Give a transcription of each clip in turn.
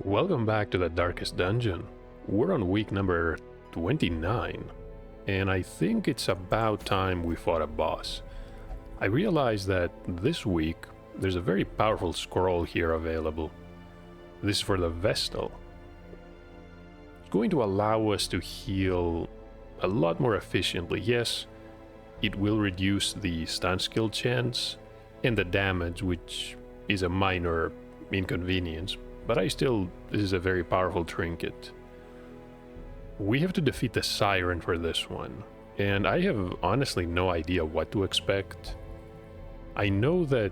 Welcome back to the Darkest Dungeon. We're on week number 29, and I think it's about time we fought a boss. I realized that this week there's a very powerful scroll here available. This is for the Vestal. It's going to allow us to heal a lot more efficiently. Yes, it will reduce the stun skill chance and the damage, which is a minor inconvenience. But this is a very powerful trinket. We have to defeat the Siren for this one, and I have honestly no idea what to expect. I know that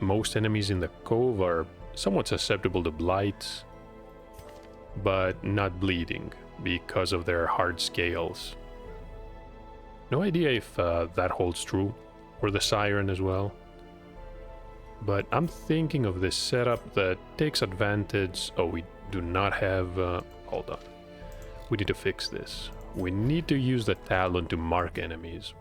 most enemies in the cove are somewhat susceptible to blights, but not bleeding because of their hard scales. No idea if that holds true for the Siren as well. But I'm thinking of this setup that takes advantage... Oh, we do not have... hold on. We need to fix this. We need to use the Talon to mark enemies.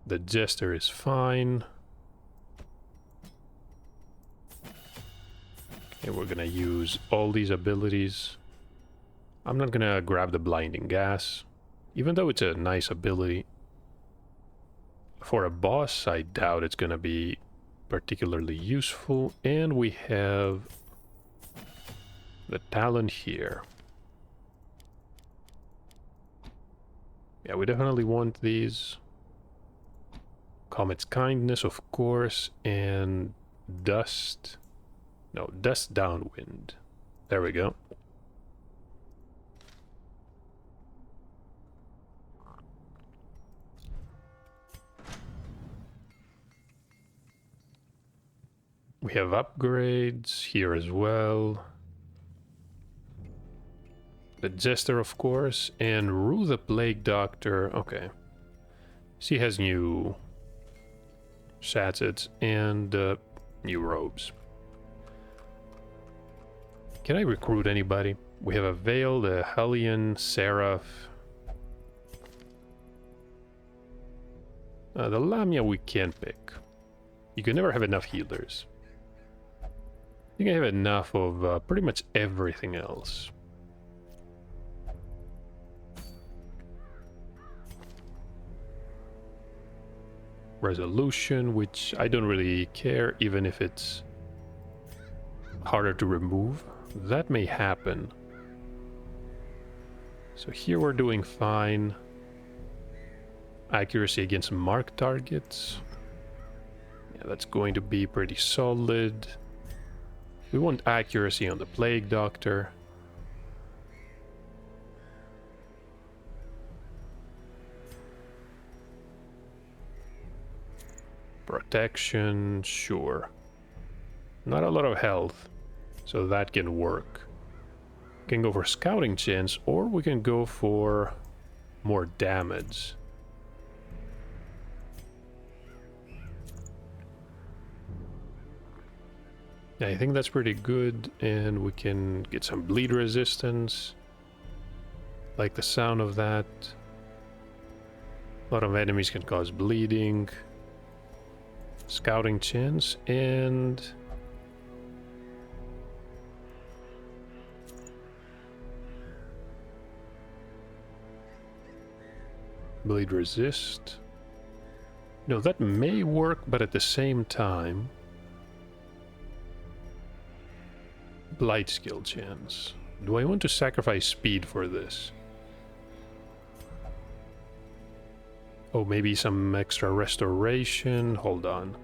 The Jester is fine. Okay, we're gonna use all these abilities. I'm not gonna grab the Blinding Gas. Even though it's a nice ability, for a boss, I doubt it's gonna be particularly useful. And we have the Talon here. Yeah, we definitely want these. Comet's Kindness, of course, and Dust. No, Dust Downwind. There we go. We have upgrades here as well. The Jester, of course, and Rue the Plague Doctor. Okay. She has new sachets and new robes. Can I recruit anybody? We have a Veil, the Hellion, Seraph. The Lamia we can't pick. You can never have enough healers. I think I have enough of pretty much everything else. Resolution, which I don't really care, even if it's harder to remove. That may happen. So here we're doing fine. Accuracy against marked targets. Yeah, that's going to be pretty solid. We want accuracy on the Plague Doctor. Protection, sure. Not a lot of health, so that can work. We can go for Scouting Chance, or we can go for more damage. Yeah, I think that's pretty good, and we can get some bleed resistance. Like the sound of that. A lot of enemies can cause bleeding. Scouting chance, and... bleed resist. No, that may work, but at the same time... Blight skill chance. Do I want to sacrifice speed for this? Oh, maybe some extra restoration. Hold on.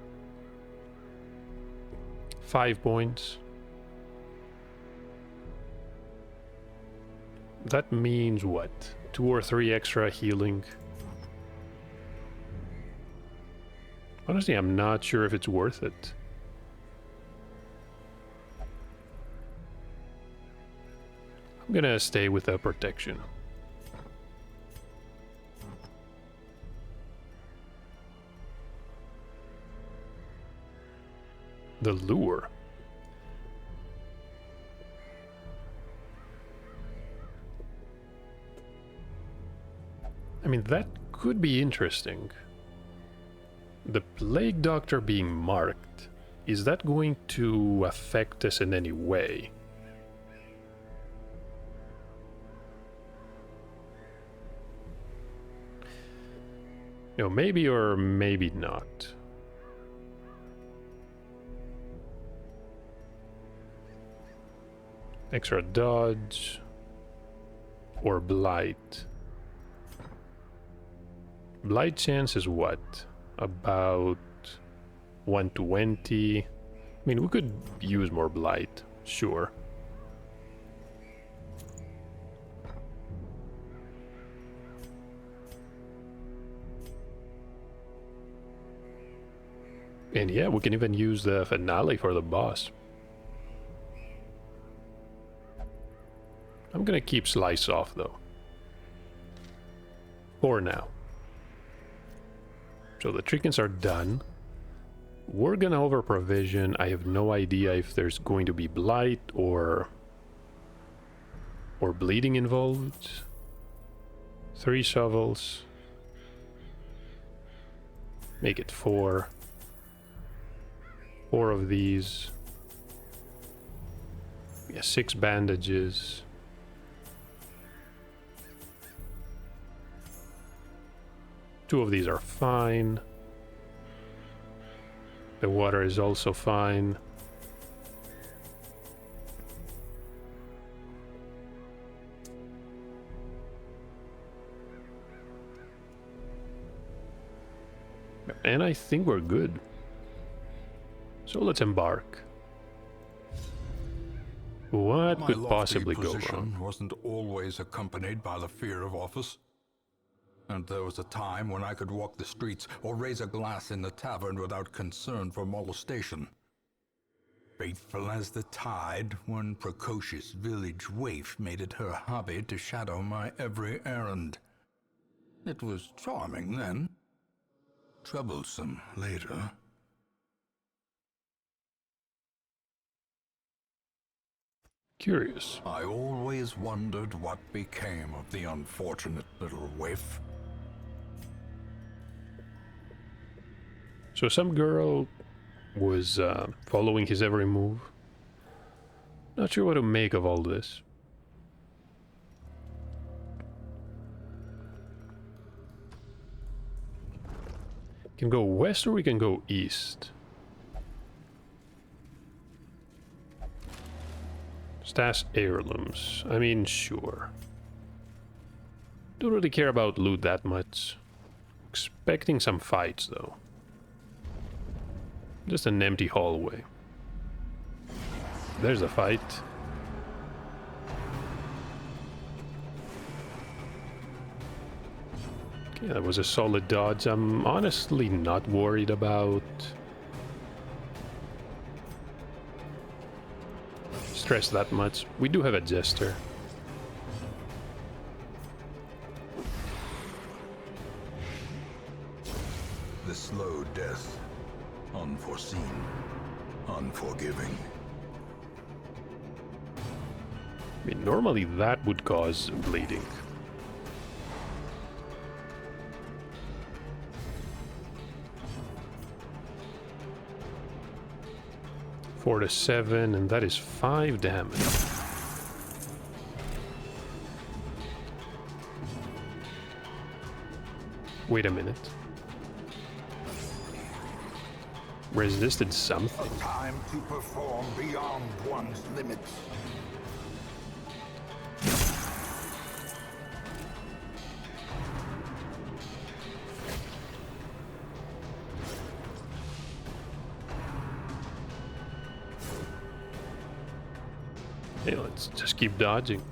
5 points. That means what? 2 or 3 extra healing. Honestly, I'm not sure if it's worth it. I'm gonna stay with the protection. The lure. I mean, that could be interesting. the Plague Doctor being marked, is that going to affect us in any way? No, maybe or maybe not. Extra dodge or blight. Blight chance is what? About 120. I mean, we could use more blight, sure. And yeah, we can even use the finale for the boss. I'm gonna keep Slice off though. For now. So the chickens are done. We're gonna over provision. I have no idea if there's going to be blight or bleeding involved. 3 shovels. Make it 4. 4 of these. Yeah, 6 bandages. Two of these are fine. The water is also fine. And I think we're good. So let's embark. What could possibly go wrong? Wasn't always accompanied by the fear of office. And there was a time when I could walk the streets or raise a glass in the tavern without concern for molestation. Faithful as the tide, one precocious village waif made it her hobby to shadow my every errand. It was charming then, troublesome later. Curious. I always wondered what became of the unfortunate little waif. So some girl was following his every move. Not sure what to make of all this. Can go west or we can go east. Stash heirlooms. I mean, sure. Don't really care about loot that much. Expecting some fights though. Just an empty hallway. There's a fight. Okay, that was a solid dodge. I'm honestly not worried about stress that much. We do have a jester. The slow death. Unforeseen. Unforgiving. I mean, normally that would cause bleeding. Four to 7, and that is 5 damage. Wait a minute. Resisted something. A time to perform beyond one's limits. Hey, let's just keep dodging.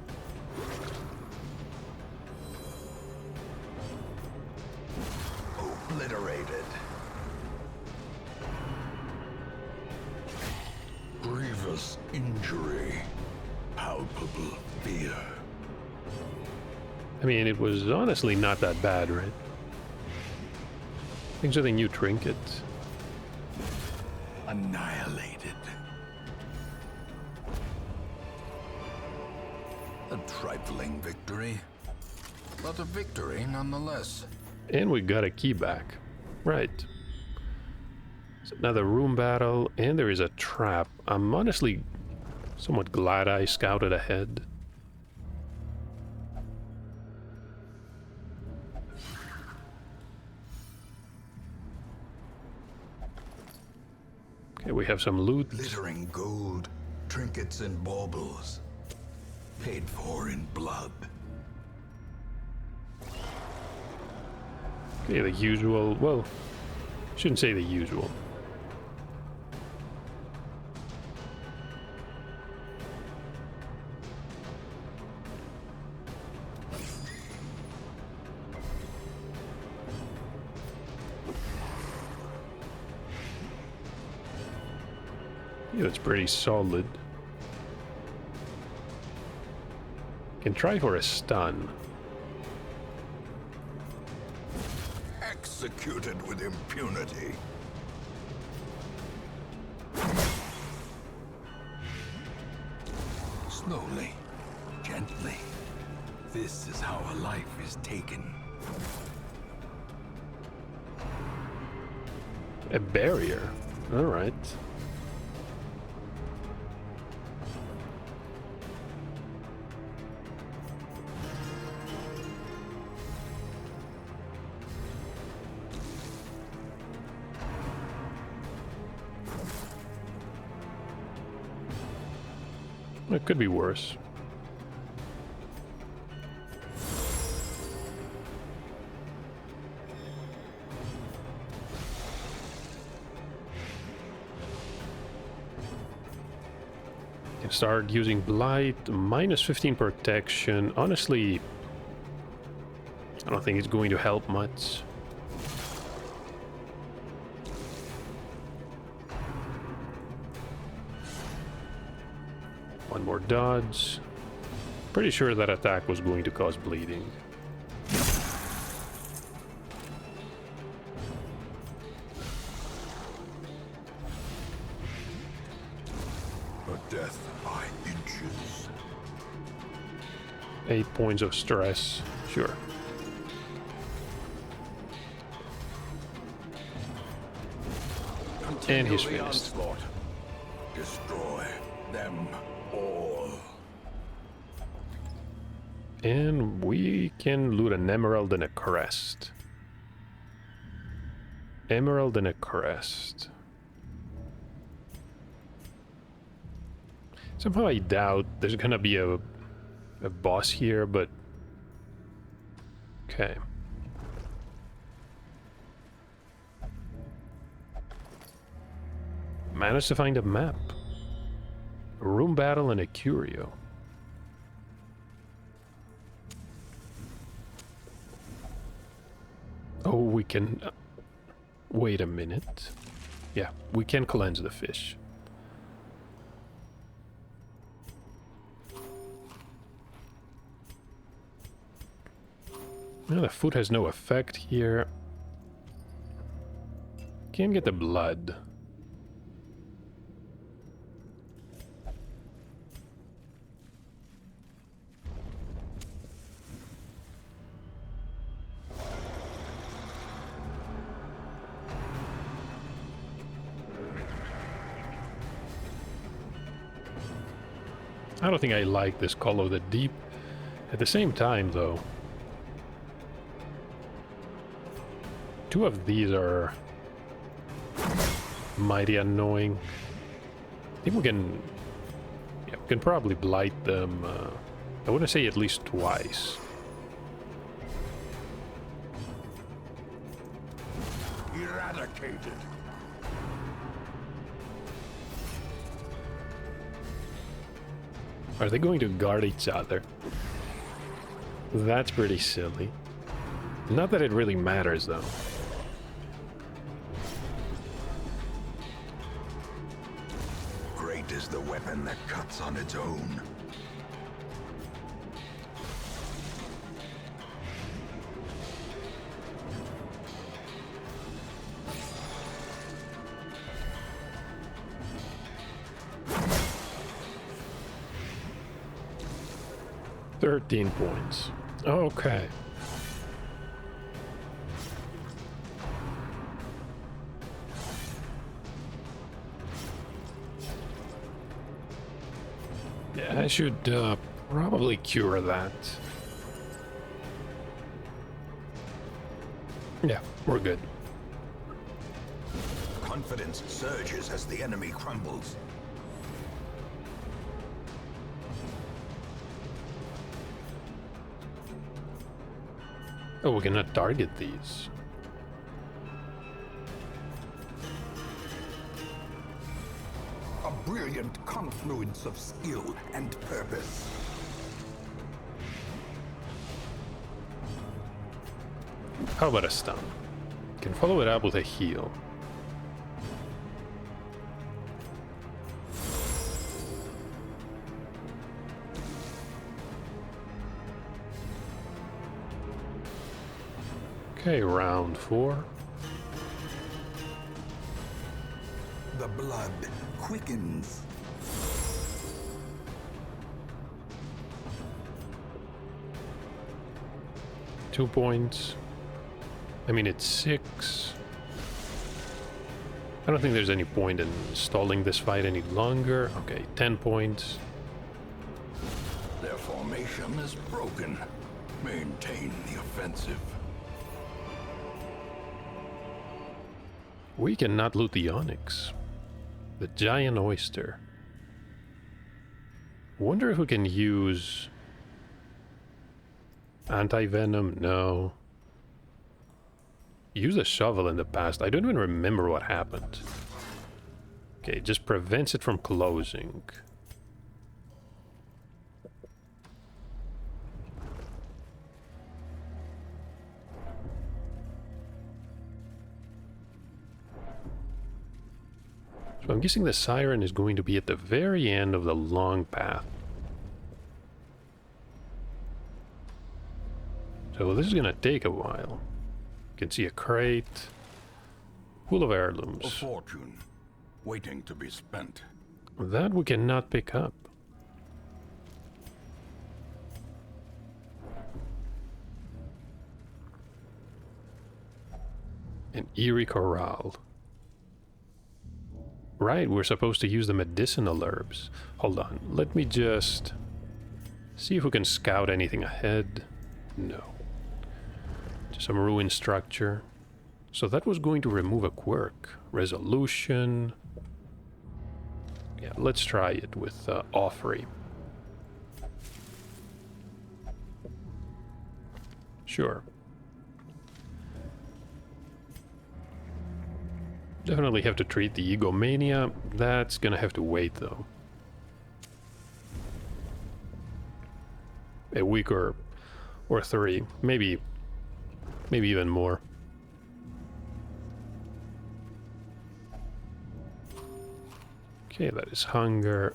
Obliterated. Grievous injury. Palpable fear. I mean, it was honestly not that bad, right? Thanks to the new trinket. Annihilated. A trifling victory, but a victory nonetheless. And we got a key back. Right. Another room battle, and there is a trap. I'm honestly somewhat glad I scouted ahead. Okay, we have some loot. Glittering gold, trinkets and baubles, paid for in blood. Okay, the usual, well, shouldn't say the usual. Yeah, that's pretty solid. Can try for a stun. Executed with impunity. Slowly, gently. This is how a life is taken. A barrier. All right. It could be worse. Can start using Blight, minus 15 protection. Honestly, I don't think it's going to help much. One more dodge. Pretty sure that attack was going to cause bleeding. A death by inches. 8 points of stress. Sure. And he's finished. Onslaught. Destroy them all. And we can loot an emerald and a crest. Emerald and a crest. Somehow I doubt there's gonna be a boss here, but... Okay. Managed to find a map. A room battle and a curio. Oh, we can... wait a minute. Yeah, we can cleanse the fish. Well, the food has no effect here. Can't get the blood. I don't think I like this Call of the Deep. At the same time, though, two of these are mighty annoying. I think we can, yeah, we can probably blight them. I want to say at least twice. Eradicated. Are they going to guard each other? That's pretty silly. Not that it really matters, though. Great is the weapon that cuts on its own. $13 points. Okay. Yeah, I should probably cure that. Yeah, we're good. Confidence surges as the enemy crumbles. Oh, we cannot target these. A brilliant confluence of skill and purpose. How about a stun? Can follow it up with a heal. Okay, round 4. The blood quickens. Two points. I mean, it's 6. I don't think there's any point in stalling this fight any longer. Okay, 10 points. Their formation is broken. Maintain the offensive. We cannot loot the onyx. The giant oyster. Wonder if we can use anti-venom? No. Use a shovel in the past. I don't even remember what happened. Okay, it just prevents it from closing. So I'm guessing the siren is going to be at the very end of the long path. So this is gonna take a while. You can see a crate full of A heirlooms. fortune waiting to be spent. That we cannot pick up. An eerie corral. Right, we're supposed to use the medicinal herbs. Hold on, let me just see if we can scout anything ahead. No. Just some ruined structure. So that was going to remove a quirk. Resolution. Yeah, let's try it with Offrey. Sure. Definitely have to treat the egomania. That's gonna have to wait though. A week or 3, maybe even more. Okay, that is hunger.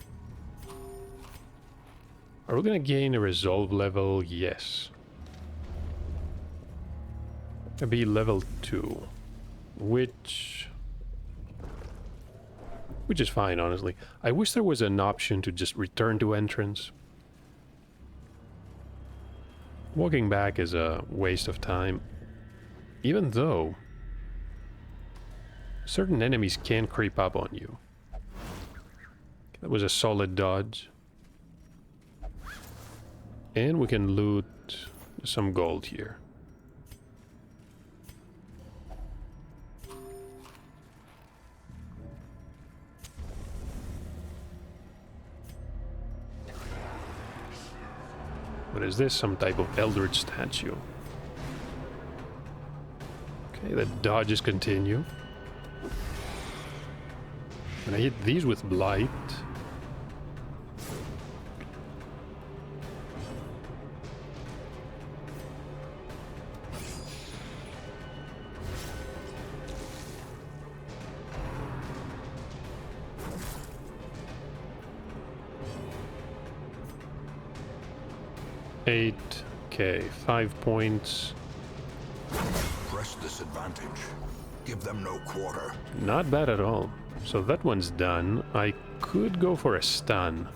Are we gonna gain a resolve level? Yes. It'll be level 2, which is fine, honestly. I wish there was an option to just return to entrance. Walking back is a waste of time. Even though certain enemies can creep up on you. That was a solid dodge. And we can loot some gold here. What is this? Some type of eldritch statue. Okay, the dodges continue. When I hit these with blight. Okay, 5 points. Press this advantage. Give them no quarter. Not bad at all. So that one's done. I could go for a stun.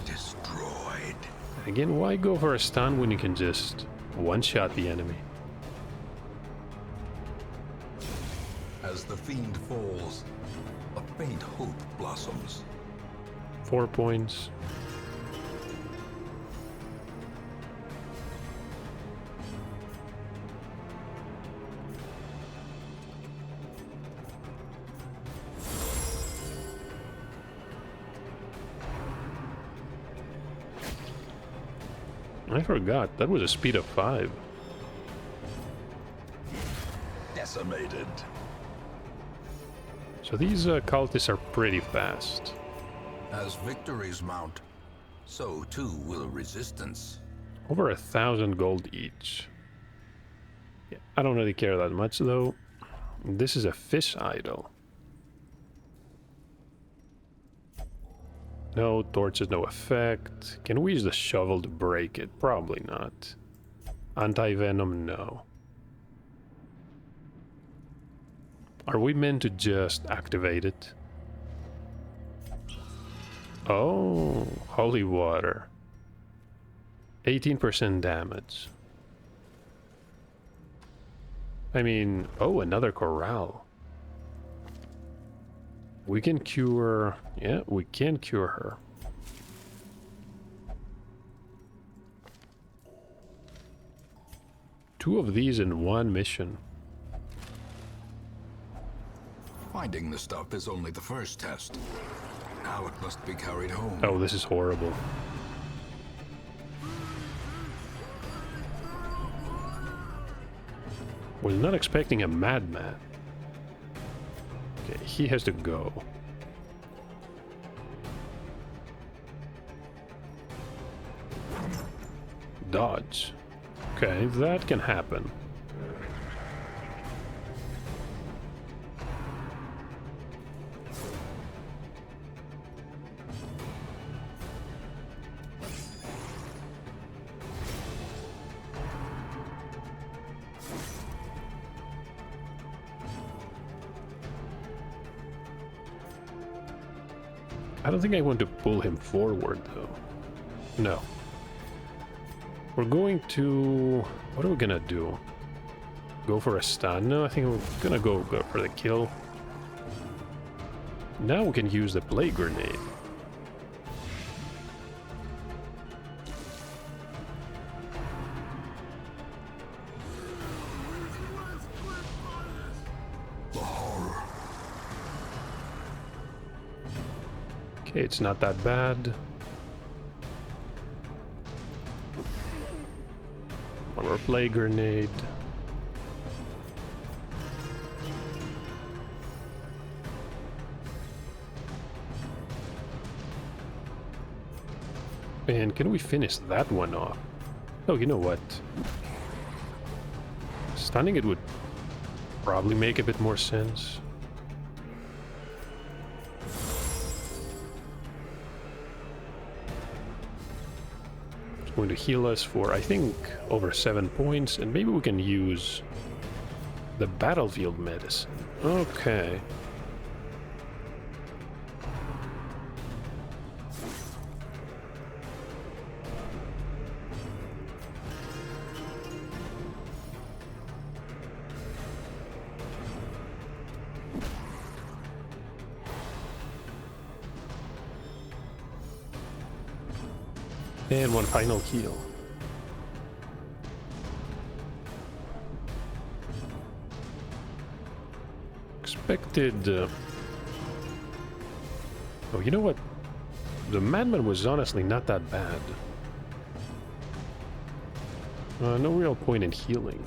Destroyed. Again, why go for a stun when you can just one-shot the enemy? As the fiend falls, a faint hope blossoms. 4 points. I forgot, that was a speed of 5. Decimated. So these cultists are pretty fast. As victories mount, so too will resistance. Over 1,000 gold each. Yeah, I don't really care that much though. This is a fish idol. No, torches, no effect. Can we use the shovel to break it? Probably not. Anti-venom, no. Are we meant to just activate it? Oh, holy water. 18% damage. I mean, oh, another corral. We can cure... Yeah, we can cure her. Two of these in one mission. Finding the stuff is only the first test. Now it must be carried home. Oh, this is horrible. Was not expecting a madman. Okay, he has to go. Dodge. Okay, that can happen. I don't think I want to pull him forward, though. No. We're going to... What are we gonna do? Go for a stun? No, I think we're gonna go for the kill. Now we can use the plague grenade. Okay, it's not that bad. One more plague grenade. And can we finish that one off? Oh, you know what? Stunning it would probably make a bit more sense. Going to heal us for, I think, over 7 points, and maybe we can use the battlefield medicine. Okay. And one final heal. Expected... Oh, you know what? The madman was honestly not that bad. No real point in healing.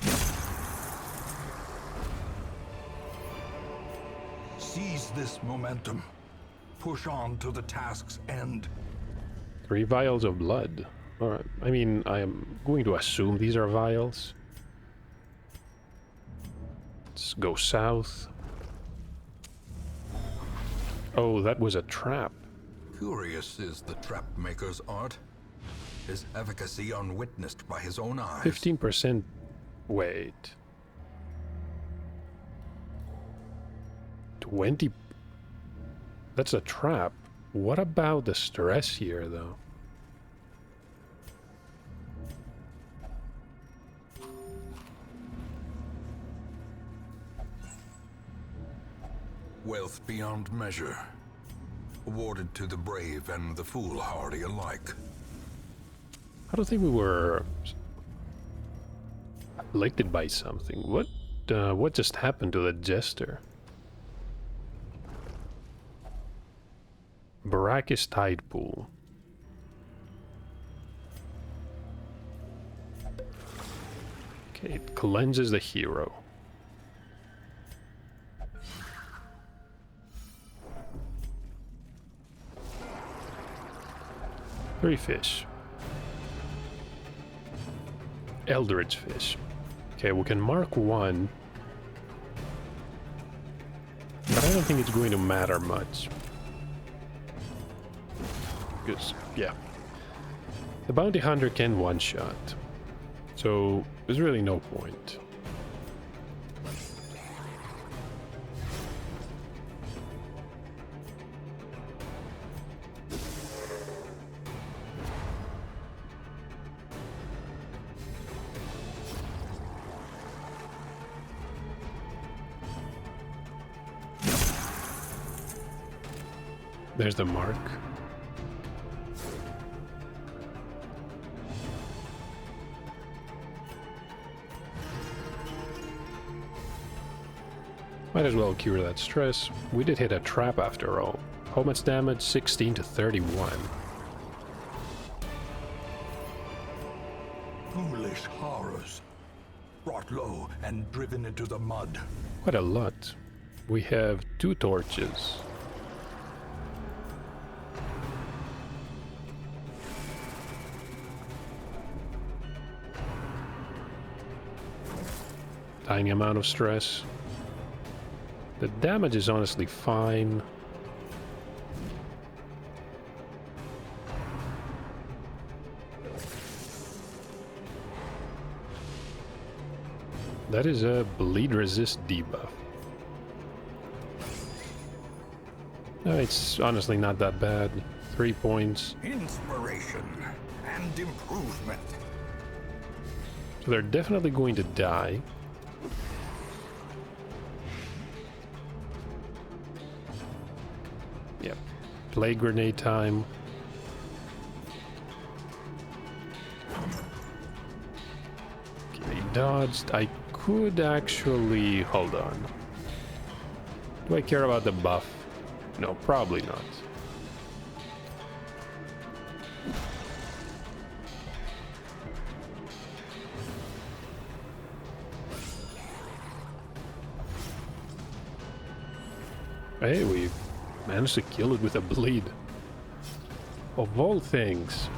Seize this momentum. Push on to the task's end. 3 vials of blood. Alright, I mean, I am going to assume these are vials. Let's go south. Oh, that was a trap. Curious is the trap maker's art. His efficacy unwitnessed by his own eyes. 15%. Wait. 20. That's a trap. What about the stress here, though? Wealth beyond measure. awarded to the brave and the foolhardy alike. I don't think we were afflicted by something. What just happened to the jester? Barrakis Tide Pool. Okay, it cleanses the hero. Three fish. Eldritch fish. Okay, we can mark one. But I don't think it's going to matter much. Because, yeah. The bounty hunter can one-shot. So, there's really no point. There's the mark. Might as well cure that stress. We did hit a trap after all. How much damage? 16 to 31. Foolish horrors. Brought low and driven into the mud. Quite a lot. We have 2 torches. Tiny amount of stress. The damage is honestly fine. That is a bleed resist debuff. No, it's honestly not that bad. 3 points. Inspiration and improvement. So they're definitely going to die. Yep. Plague grenade time. Okay, dodged. I could actually... Hold on. Do I care about the buff? No, probably not. Hey, we managed to kill it with a bleed. Of all things.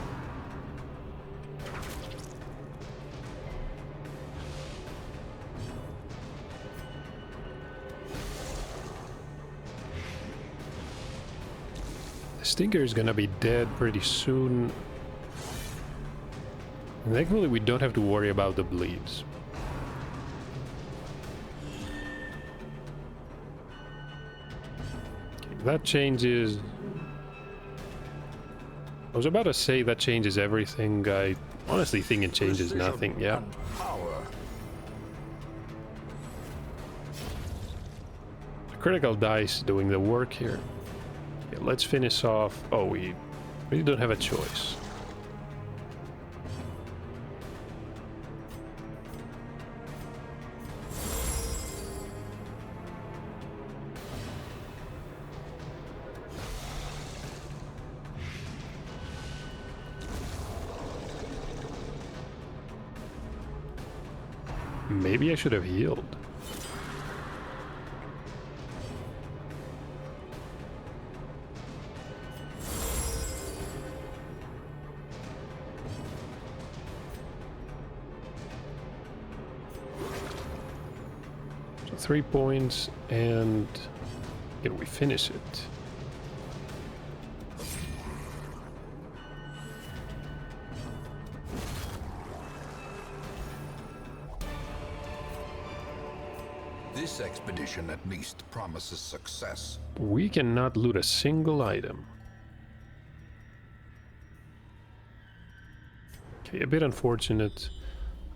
The Stinker is gonna be dead pretty soon. And thankfully we don't have to worry about the bleeds. That changes... I was about to say that changes everything. I honestly think it changes nothing, yeah. The critical dice doing the work here. Okay, let's finish off... Oh, we really don't have a choice. Maybe I should have healed. So 3 points, and can we finish it? This expedition at least promises success. We cannot loot a single item. Okay, a bit unfortunate.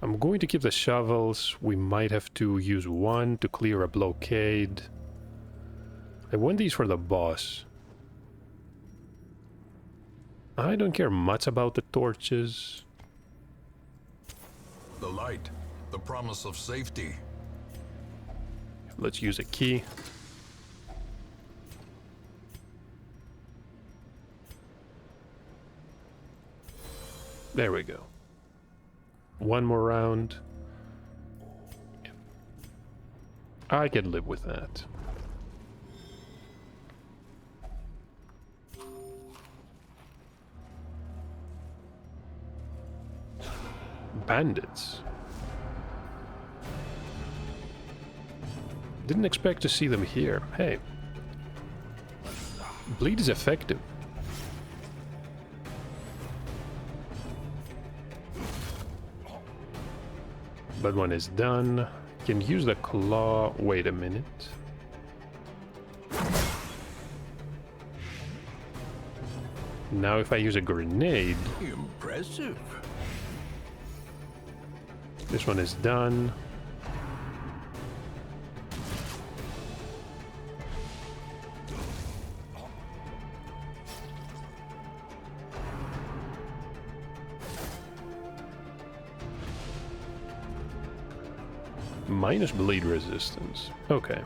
I'm going to keep the shovels. We might have to use one to clear a blockade. I want these for the boss. I don't care much about the torches. The light, the promise of safety. Let's use a key. There we go. One more round. I can live with that. Bandits. Didn't expect to see them here. Hey. Bleed is effective. But when it's done, can use the claw. Wait a minute. Now if I use a grenade, Impressive. this one is done. Minus bleed resistance. Okay.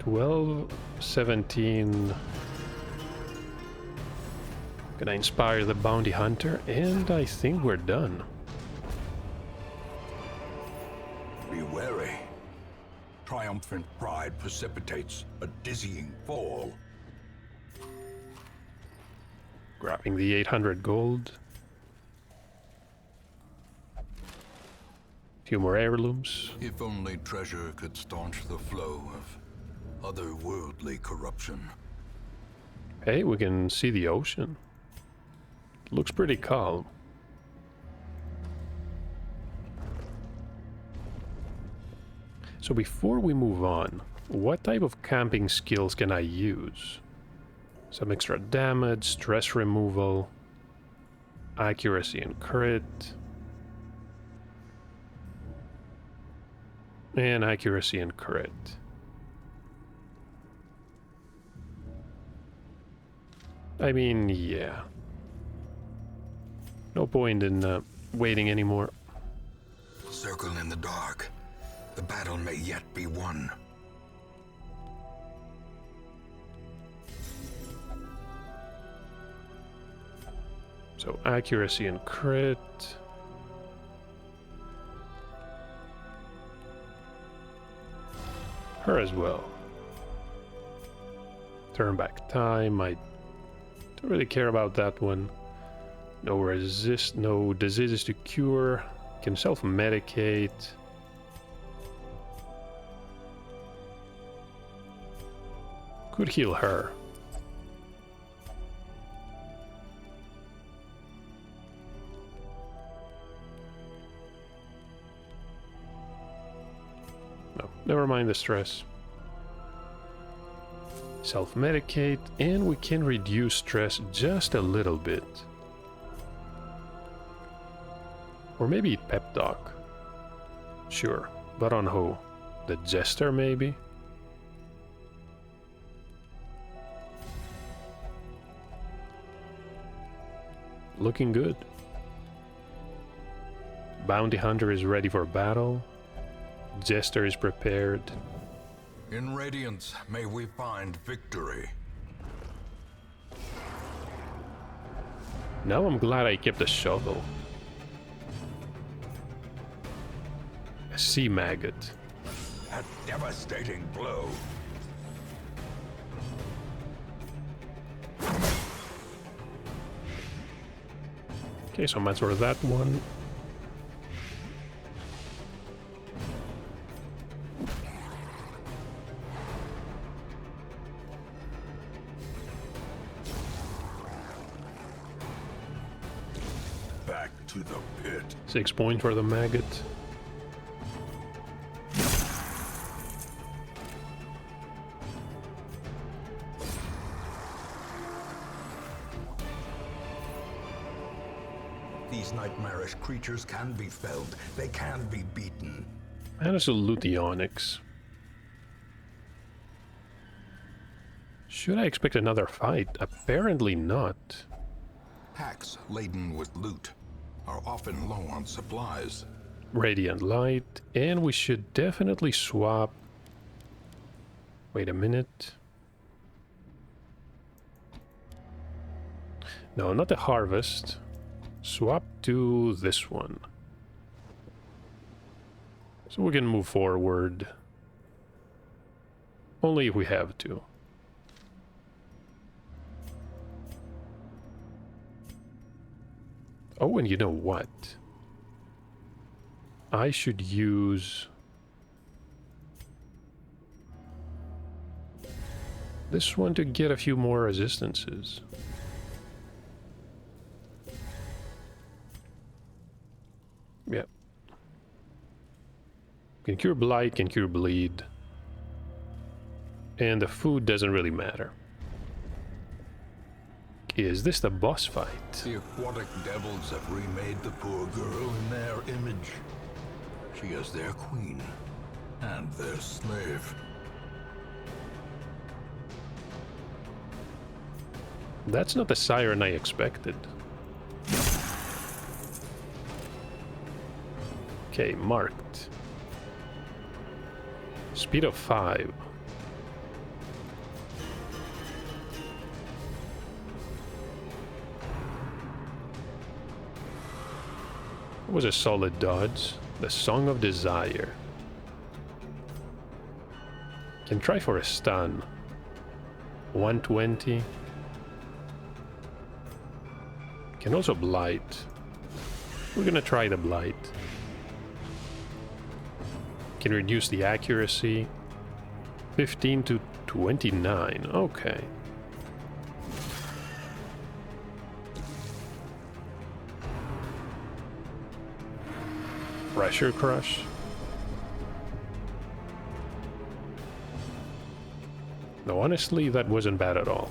Well, 17. Gonna inspire the bounty hunter, and I think we're done. Be wary. Triumphant pride precipitates a dizzying fall. Grabbing the 800 gold. Few more heirlooms. If only treasure could staunch the flow of otherworldly corruption. Hey, we can see the ocean. Looks pretty calm. So before we move on, what type of camping skills can I use? Some extra damage, stress removal, accuracy and crit. And accuracy and crit. I mean, yeah. No point in waiting anymore. Circle in the dark. The battle may yet be won. So accuracy and crit. Her as well. Turn back time. I don't really care about that one. No diseases to cure. Can self-medicate. Could heal her. No, never mind the stress. Self-medicate, and we can reduce stress just a little bit. Or maybe pep talk. Sure, but on who? The jester, maybe? Looking good. Bounty hunter is ready for battle. Jester is prepared. In Radiance, may we find victory. Now I'm glad I kept the shovel. A sea maggot. A devastating blow. Okay, so much for that one. Back to the pit. 6 points for the maggot. creatures can be felled. They can be beaten. And also loot the onyx. Should I expect another fight? Apparently not. Packs laden with loot are often low on supplies. Radiant light, and we should definitely swap. Wait a minute. No, not the harvest. Swap to this one. So we can move forward. Only if we have to. Oh, and you know what? I should use this one to get a few more resistances. Yeah. Can cure blight, can cure bleed. And the food doesn't really matter. Is this the boss fight? The aquatic devils have remade the poor girl in their image. She is their queen and their slave. That's not the siren I expected. Okay, marked. Speed of 5. It was a solid dodge. The Song of Desire. Can try for a stun. 120. Can also blight. We're gonna try the blight. Can reduce the accuracy. 15 to 29. Okay. Pressure crush. No, honestly, that wasn't bad at all.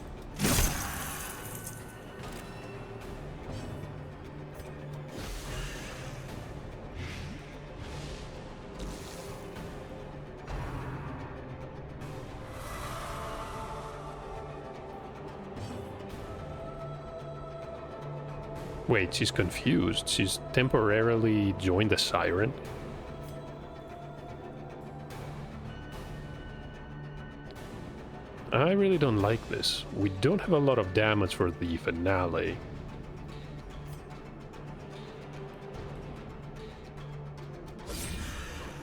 Wait, she's confused. She's temporarily joined the siren. I really don't like this. We don't have a lot of damage for the finale.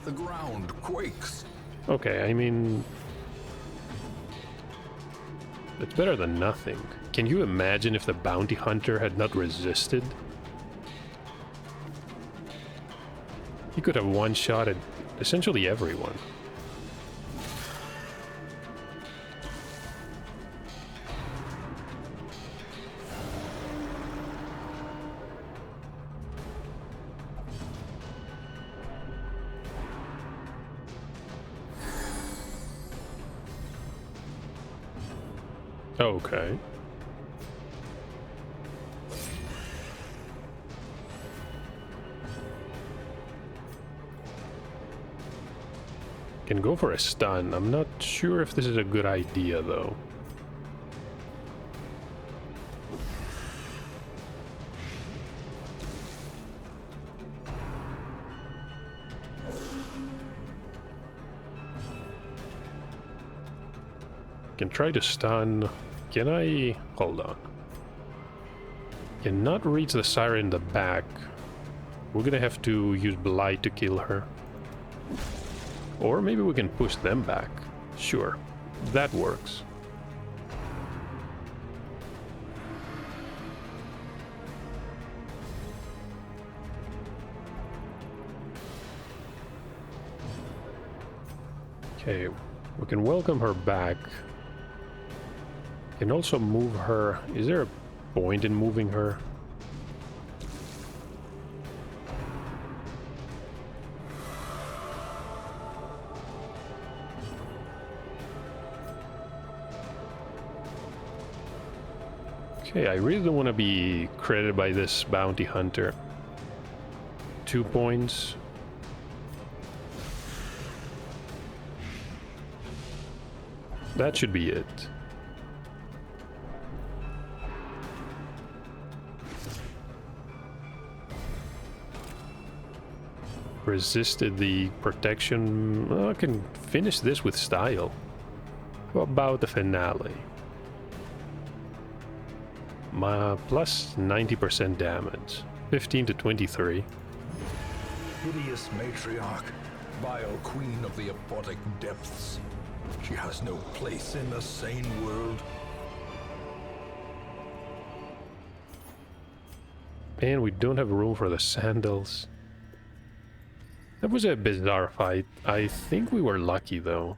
The ground quakes. Okay, I mean... it's better than nothing. Can you imagine if the bounty hunter had not resisted? He could have one-shotted essentially everyone. Okay. Can go for a stun. I'm not sure if this is a good idea, though. Can try to stun. Can I... hold on. Cannot reach the siren in the back. We're gonna have to use Blight to kill her. Or maybe we can push them back. Sure, that works. Okay, we can welcome her back. Can also move her. Is there a point in moving her? Okay, I really don't want to be credited by this bounty hunter. 2 points. That should be it. Resisted the protection. Well, I can finish this with style. How about the finale? My plus 90% damage. 15 to 23. Hideous matriarch, vile queen of the aquatic depths. She has no place in the sane world. And we don't have room for the sandals. That was a bizarre fight. I think we were lucky though.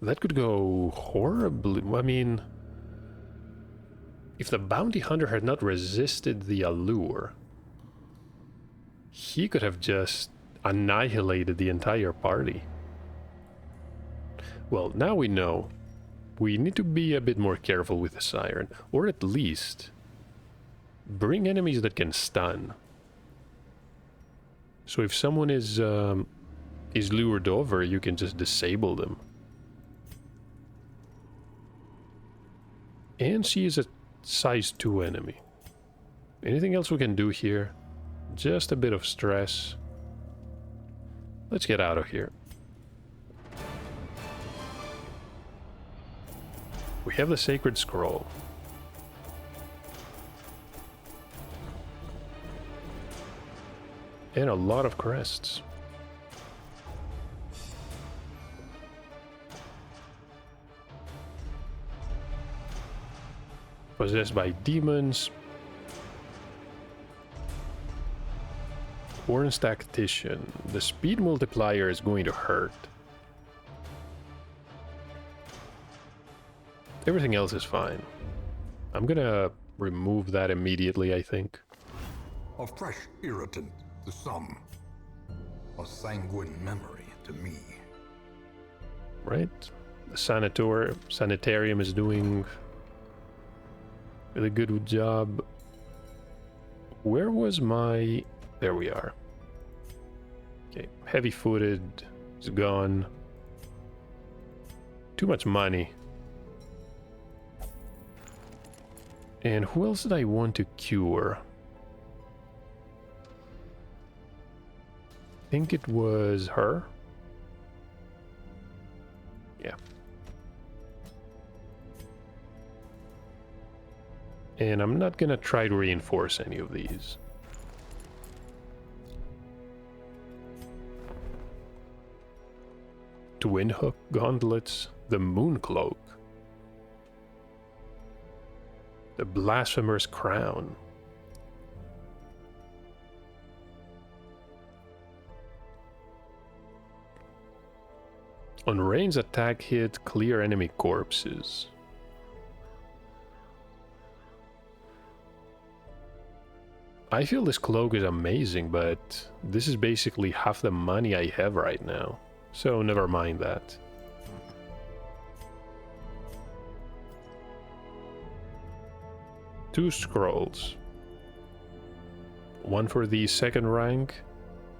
That could go horribly. I mean, if the bounty hunter had not resisted the allure, he could have just annihilated the entire party. Well, now we know. We need to be a bit more careful with the siren, or at least bring enemies that can stun. So if someone is lured over, you can just disable them. And she is a size 2 enemy. Anything else we can do here? Just a bit of stress. Let's get out of here. We have the sacred scroll. And a lot of crests. Possessed by demons. Warren's tactician. The speed multiplier is going to hurt. Everything else is fine. I'm gonna remove that immediately, I think. A fresh irritant to some. A sanguine memory to me. Right? The sanitarium is doing a really good job. Where was my... There we are. Okay, heavy-footed is gone. Too much money. And who else did I want to cure? I think it was her. Yeah. And I'm not gonna try to reinforce any of these. Twin hook gauntlets, the moon cloak, the blasphemer's crown. On range attack hit, clear enemy corpses. I feel this cloak is amazing, but this is basically half the money I have right now. So never mind that. Two scrolls. One for the second rank,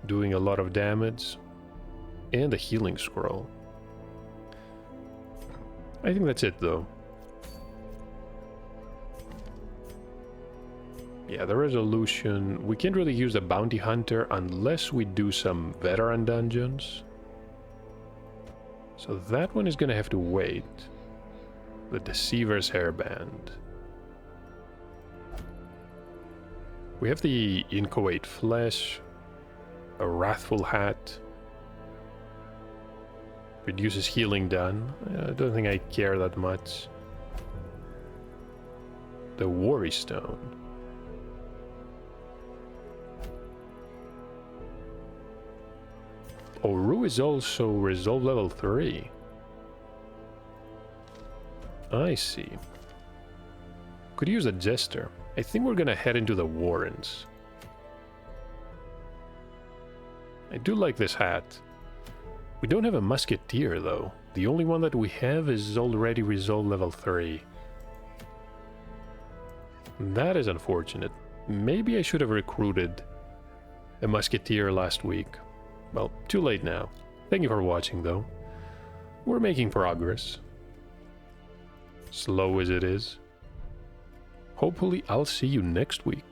doing a lot of damage, and a healing scroll. I think that's it though. Yeah, the resolution. We can't really use the bounty hunter unless we do some veteran dungeons. So that one is gonna have to wait. The Deceiver's Hairband. We have the Inchoate Flesh, a Wrathful Hat. Reduces healing done. I don't think I care that much. The Worry Stone. Oh, Rue is also Resolve level 3. I see. Could use a Jester. I think we're gonna head into the Warrens. I do like this hat. We don't have a Musketeer though. The only one that we have is already Resolve level 3. That is unfortunate. Maybe I should have recruited a musketeer last week. Well, too late now. Thank you for watching, though. We're making progress. Slow as it is. Hopefully, I'll see you next week.